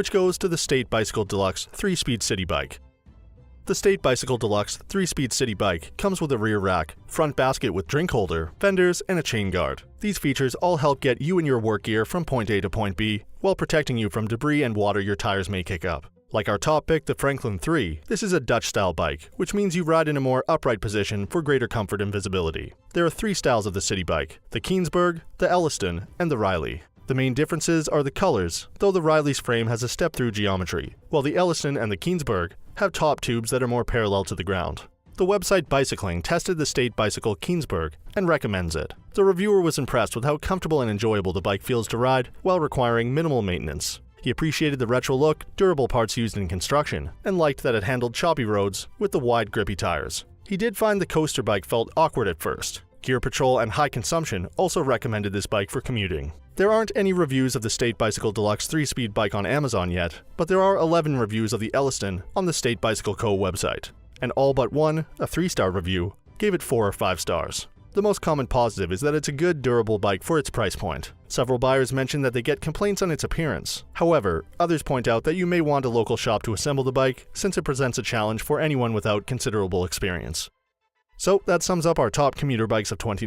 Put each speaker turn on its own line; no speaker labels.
which goes to the State Bicycle Deluxe 3-speed city bike. The State Bicycle Deluxe 3-speed city bike comes with a rear rack, front basket with drink holder, fenders, and a chain guard. These features all help get you and your work gear from point A to point B, while protecting you from debris and water your tires may kick up. Like our top pick, the Franklin 3, this is a Dutch-style bike, which means you ride in a more upright position for greater comfort and visibility. There are 3 styles of the city bike: the Keensburg, the Elliston, and the Riley. The main differences are the colors, though the Riley's frame has a step-through geometry, while the Elliston and the Keensburg have top tubes that are more parallel to the ground. The website Bicycling tested the State Bicycle Keensburg and recommends it. The reviewer was impressed with how comfortable and enjoyable the bike feels to ride while requiring minimal maintenance. He appreciated the retro look, durable parts used in construction, and liked that it handled choppy roads with the wide grippy tires. He did find the coaster bike felt awkward at first. Gear Patrol and High Consumption also recommended this bike for commuting. There aren't any reviews of the State Bicycle Deluxe 3-speed bike on Amazon yet, but there are 11 reviews of the Elliston on the State Bicycle Co. website, and all but one, a 3-star review, gave it 4 or 5 stars. The most common positive is that it's a good, durable bike for its price point. Several buyers mention that they get complaints on its appearance. However, others point out that you may want a local shop to assemble the bike, since it presents a challenge for anyone without considerable experience. So that sums up our top commuter bikes of 2019.